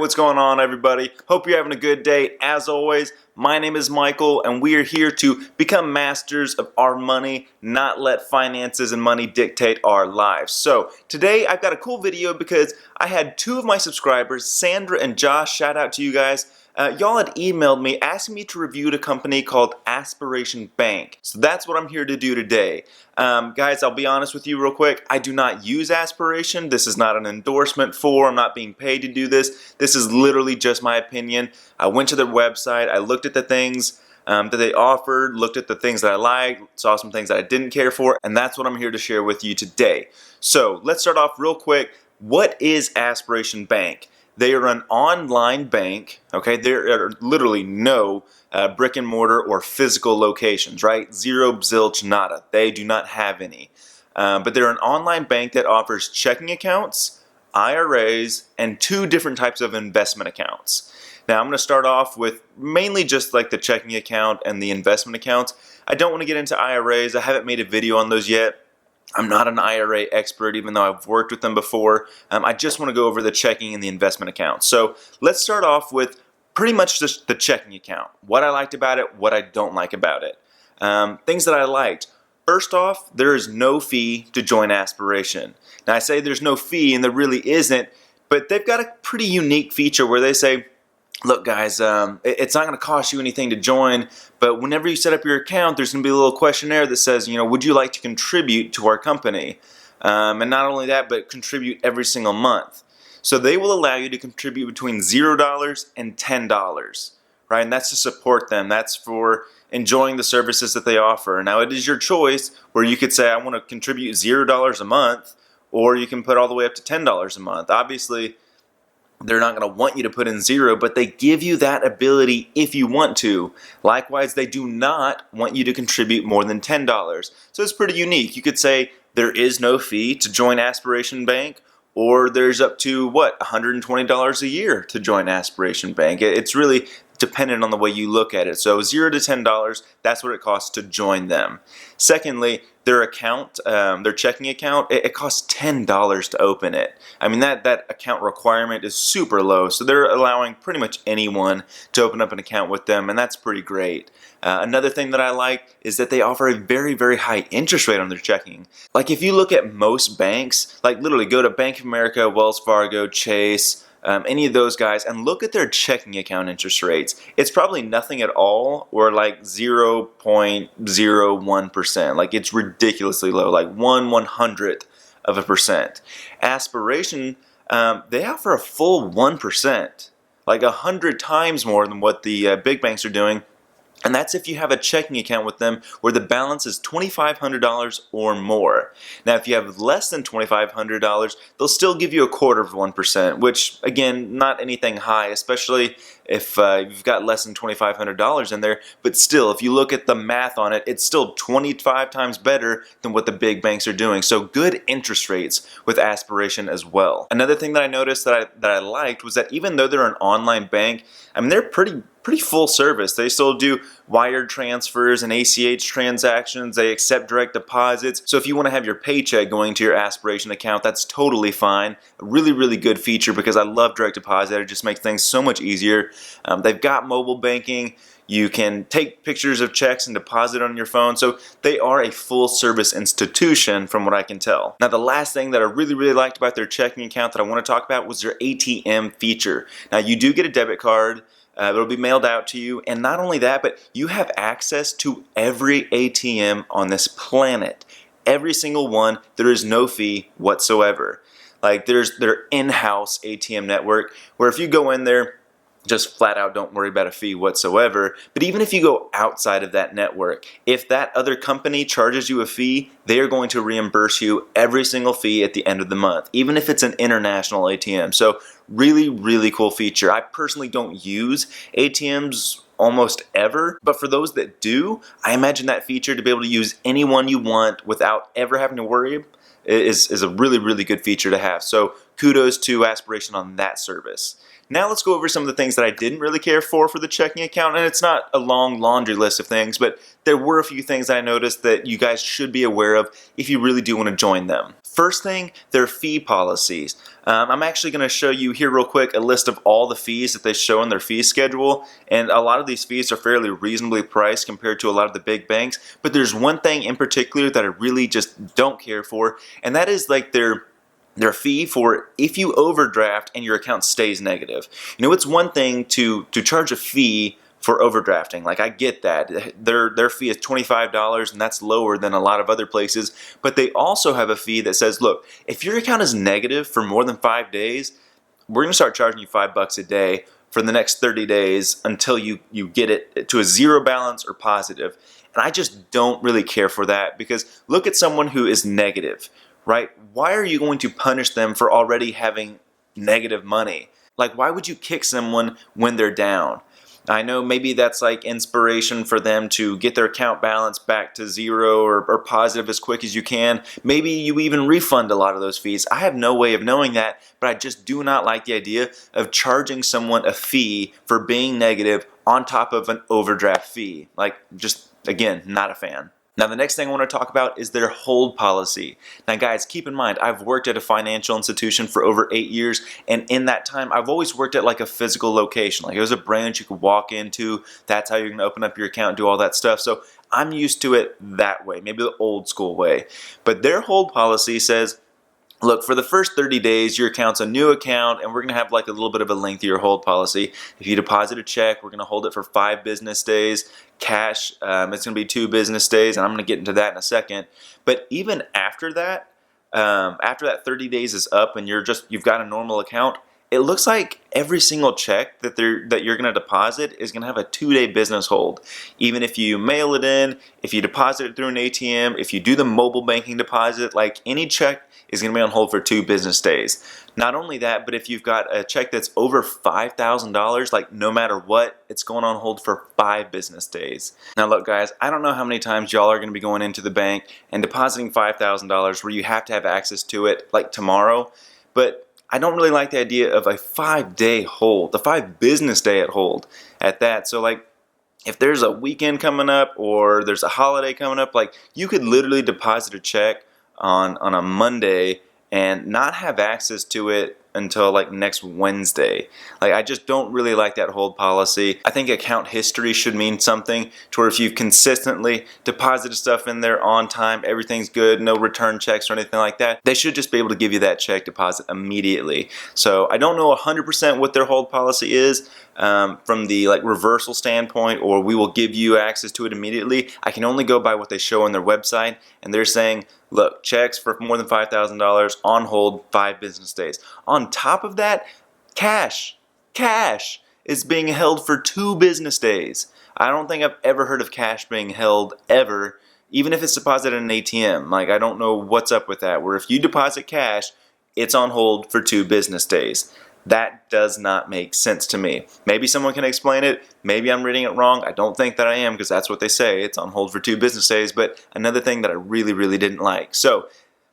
what's going on, everybody? Hope you're having a good day. As always, my name is Michael, and we are here to become masters of our money, not let finances and money dictate our lives. So today I've got a cool video because I had two of my subscribers, Sandra and Josh, shout out to you guys. Y'all had emailed me asking me to review a company called Aspiration Bank. So that's what I'm here to do today. Guys, I'll be honest with you real quick. I do not use Aspiration. This is not an endorsement for. I'm not being paid to do this. This is literally just my opinion. I went to their website. I looked at the things that they offered, looked at the things that I liked, saw some things that I didn't care for, and that's what I'm here to share with you today. So let's start off real quick. What is Aspiration Bank? They are an online bank, okay? There are literally no brick and mortar or physical locations, right? Zero, zilch, nada. They do not have any. But they're an online bank that offers checking accounts, IRAs, and two different types of investment accounts. Now I'm going to start off with mainly just like the checking account and the investment accounts. I don't want to get into IRAs. I haven't made a video on those yet. I'm not an IRA expert, even though I've worked with them before. I just want to go over the checking and the investment account. So let's start off with pretty much just the checking account. What I liked about it, what I don't like about it. Things that I liked. First off, there is no fee to join Aspiration. Now I say there's no fee, and there really isn't, but they've got a pretty unique feature where they say, look guys, it's not going to cost you anything to join, but whenever you set up your account, there's going to be a little questionnaire that says, would you like to contribute to our company? And not only that, but contribute every single month. So they will allow you to contribute between $0 and $10, right? And that's to support them. That's for enjoying the services that they offer. Now it is your choice where you could say, I want to contribute $0 a month, or you can put all the way up to $10 a month. Obviously, they're not going to want you to put in zero, but they give you that ability if you want to. Likewise, they do not want you to contribute more than $10. So it's pretty unique. You could say there is no fee to join Aspiration Bank, or there's up to, $120 a year to join Aspiration Bank. It's really dependent on the way you look at it. So $0 to $10, that's what it costs to join them. Secondly, their account, their checking account, it costs $10 to open it. I mean, that account requirement is super low, so they're allowing pretty much anyone to open up an account with them, and that's pretty great. Another thing that I like is that they offer a very, very high interest rate on their checking. Like if you look at most banks, like literally go to Bank of America, Wells Fargo, Chase, any of those guys, and look at their checking account interest rates. It's probably nothing at all, or like 0.01%. Like it's ridiculously low, like 1/100th%. Aspiration, they offer a full 1%, like 100 times more than what the big banks are doing. And that's if you have a checking account with them where the balance is $2,500 or more. Now, if you have less than $2,500, they'll still give you 1/4%, which, again, not anything high, especially if you've got less than $2,500 in there. But still, if you look at the math on it, it's still 25 times better than what the big banks are doing. So good interest rates with Aspiration as well. Another thing that I noticed that I liked was that even though they're an online bank, I mean, they're pretty full service. They still do wire transfers and ACH transactions. They accept direct deposits. So if you want to have your paycheck going to your Aspiration account, that's totally fine. A really, really good feature because I love direct deposit. It just makes things so much easier. They've got mobile banking. You can take pictures of checks and deposit on your phone. So they are a full service institution from what I can tell. Now the last thing that I really, really liked about their checking account that I want to talk about was their ATM feature. Now you do get a debit card. It'll be mailed out to you, and not only that, but you have access to every ATM on this planet. Every single one. There is no fee whatsoever. Like there's their in-house ATM network where if you go in there, just flat out don't worry about a fee whatsoever. But even if you go outside of that network, if that other company charges you a fee, they are going to reimburse you every single fee at the end of the month, even if it's an international ATM. So really, really cool feature. I personally don't use ATMs almost ever, but for those that do, I imagine that feature to be able to use any one you want without ever having to worry is a really, really good feature to have. So kudos to Aspiration on that service. Now let's go over some of the things that I didn't really care for the checking account, and it's not a long laundry list of things, but there were a few things that I noticed that you guys should be aware of if you really do want to join them. First thing, their fee policies. I'm actually going to show you here real quick a list of all the fees that they show in their fee schedule, and a lot of these fees are fairly reasonably priced compared to a lot of the big banks, but there's one thing in particular that I really just don't care for, and that is like their fee for if you overdraft and your account stays negative. You know, it's one thing to charge a fee for overdrafting. Like, I get that. Their fee is $25 and that's lower than a lot of other places, but they also have a fee that says, look, if your account is negative for more than 5 days, we're going to start charging you $5 a day for the next 30 days until you get it to a zero balance or positive. And I just don't really care for that, because look at someone who is negative, right? Why are you going to punish them for already having negative money? Like, why would you kick someone when they're down? I know maybe that's like inspiration for them to get their account balance back to zero or positive as quick as you can. Maybe you even refund a lot of those fees. I have no way of knowing that, but I just do not like the idea of charging someone a fee for being negative on top of an overdraft fee. Like, just, again, not a fan. Now, the next thing I want to talk about is their hold policy. Now, guys, keep in mind, I've worked at a financial institution for over 8 years, and in that time, I've always worked at like a physical location. Like, it was a branch you could walk into. That's how you're going to open up your account, do all that stuff. So I'm used to it that way, maybe the old school way. But their hold policy says, look, for the first 30 days, your account's a new account, and we're going to have like a little bit of a lengthier hold policy. If you deposit a check, we're going to hold it for 5 business days. Cash, it's going to be 2 business days, and I'm going to get into that in a second. But even after that 30 days is up and you've got a normal account, it looks like every single check that you're going to deposit is going to have a 2-day business hold. Even if you mail it in, if you deposit it through an ATM, if you do the mobile banking deposit, like any check is going to be on hold for 2 business days. Not only that, but if you've got a check that's over $5,000, like no matter what, it's going on hold for 5 business days. Now look, guys, I don't know how many times y'all are going to be going into the bank and depositing $5,000 where you have to have access to it like tomorrow, but I don't really like the idea of a 5-day hold, the 5 business day at hold at that. So like, if there's a weekend coming up or there's a holiday coming up, like you could literally deposit a check on a Monday and not have access to it until like next Wednesday. Like, I just don't really like that hold policy. I think account history should mean something to where if you've consistently deposited stuff in there on time, everything's good, no return checks or anything like that, they should just be able to give you that check deposit immediately. So I don't know 100% what their hold policy is from the like reversal standpoint, or we will give you access to it immediately. I can only go by what they show on their website, and they're saying, look, checks for more than $5,000 on hold 5 business days. On top of that, cash is being held for 2 business days. I don't think I've ever heard of cash being held ever, even if it's deposited in an ATM. Like, I don't know what's up with that, where if you deposit cash, it's on hold for 2 business days. That does not make sense to me. Maybe someone can explain it. Maybe I'm reading it wrong. I don't think that I am, because that's what they say. It's on hold for 2 business days. But another thing that I really, really didn't like. So,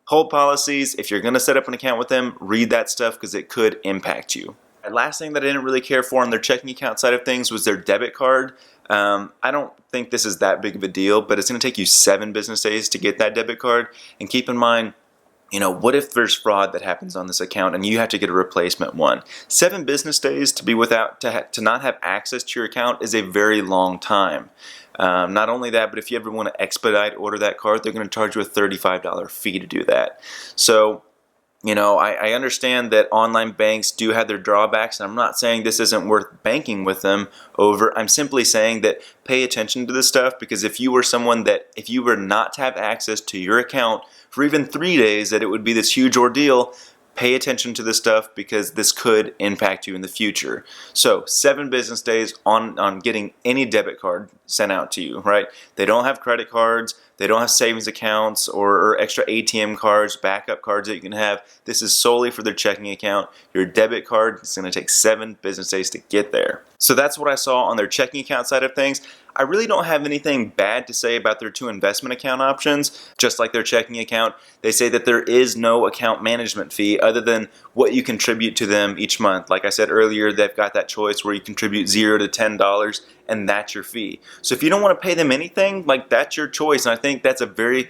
hold policies, if you're going to set up an account with them, read that stuff, because it could impact you. And last thing that I didn't really care for on their checking account side of things was their debit card. I don't think this is that big of a deal, but it's going to take you 7 business days to get that debit card. And keep in mind, you know, what if there's fraud that happens on this account and you have to get a replacement one? 7 business days to be without, to not have access to your account is a very long time. Not only that, but if you ever want to expedite order that card, they're going to charge you a $35 fee to do that. So, you know, I understand that online banks do have their drawbacks, and I'm not saying this isn't worth banking with them over. I'm simply saying that pay attention to this stuff, because if you were someone that, if you were not to have access to your account for even 3 days, that it would be this huge ordeal. Pay attention to this stuff, because this could impact you in the future. So 7 business days on getting any debit card sent out to you, right? They don't have credit cards. They don't have savings accounts or extra ATM cards, backup cards that you can have. This is solely for their checking account. Your debit card is going to take 7 business days to get there. So that's what I saw on their checking account side of things. I really don't have anything bad to say about their 2 investment account options. Just like their checking account, they say that there is no account management fee other than what you contribute to them each month. Like I said earlier, they've got that choice where you contribute $0 to $10, and that's your fee. So if you don't want to pay them anything, like, that's your choice. And I think that's a very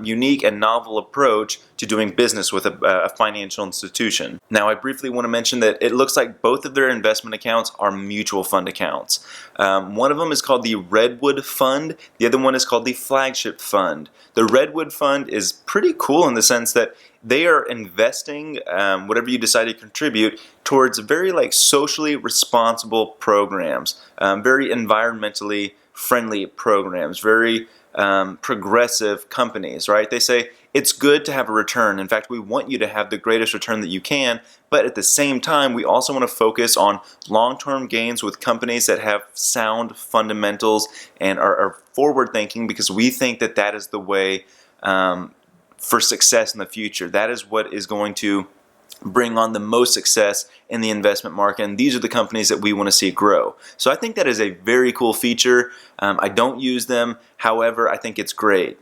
unique and novel approach to doing business with a financial institution. Now, I briefly want to mention that it looks like both of their investment accounts are mutual fund accounts. One of them is called the Redwood Fund. The other one is called the Flagship Fund. The Redwood Fund is pretty cool in the sense that they are investing whatever you decide to contribute towards very socially responsible programs, very environmentally friendly programs, very progressive companies, right? They say it's good to have a return. In fact, we want you to have the greatest return that you can, but at the same time, we also want to focus on long-term gains with companies that have sound fundamentals and are forward-thinking, because we think that that is the way for success in the future. That is what is going to bring on the most success in the investment market, and these are the companies that we want to see grow. So I think that is a very cool feature. I don't use them, however, I think it's great.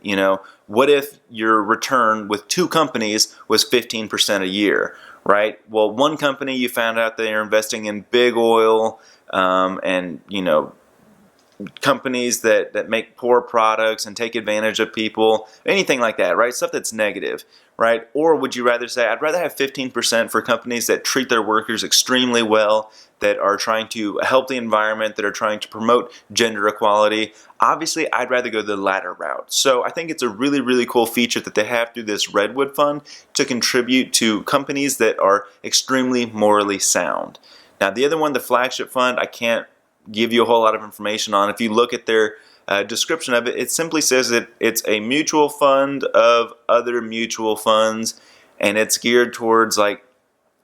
What if your return with two companies was 15% a year, right? Well, one company you found out they're investing in big oil and companies that make poor products and take advantage of people, anything like that, right? Stuff that's negative, right? Or would you rather say, I'd rather have 15% for companies that treat their workers extremely well, that are trying to help the environment, that are trying to promote gender equality? Obviously, I'd rather go the latter route. So I think it's a really, really cool feature that they have through this Redwood Fund to contribute to companies that are extremely morally sound. Now, the other one, the Flagship Fund, I can't give you a whole lot of information on. If you look at their description of it, it simply says that it's a mutual fund of other mutual funds, and it's geared towards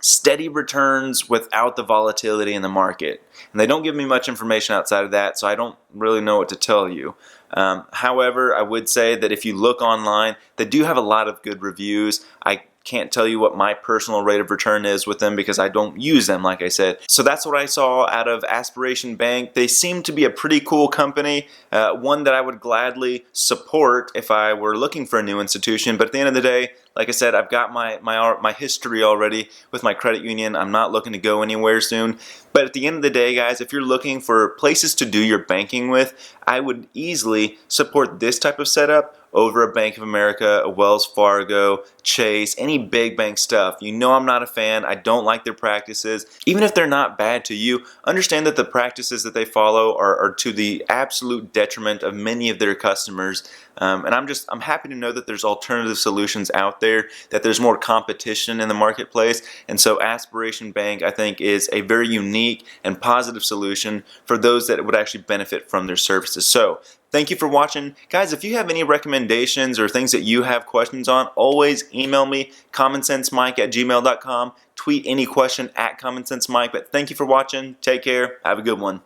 steady returns without the volatility in the market. And they don't give me much information outside of that, so I don't really know what to tell you. However, I would say that if you look online, they do have a lot of good reviews. I can't tell you what my personal rate of return is with them because I don't use them, like I said. So that's what I saw out of Aspiration Bank. They seem to be a pretty cool company, one that I would gladly support if I were looking for a new institution. But at the end of the day, like I said, I've got my history already with my credit union. I'm not looking to go anywhere soon. But at the end of the day, guys, if you're looking for places to do your banking with, I would easily support this type of setup over a Bank of America, a Wells Fargo, Chase, any big bank stuff. I'm not a fan. I don't like their practices. Even if they're not bad to you, understand that the practices that they follow are to the absolute detriment of many of their customers. And I'm happy to know that there's alternative solutions out there, that there's more competition in the marketplace. And so Aspiration Bank, I think, is a very unique and positive solution for those that would actually benefit from their services. So thank you for watching. Guys, if you have any recommendations or things that you have questions on, always email me, commoncentsmike@gmail.com. Tweet any question at commoncentsmike. But thank you for watching. Take care. Have a good one.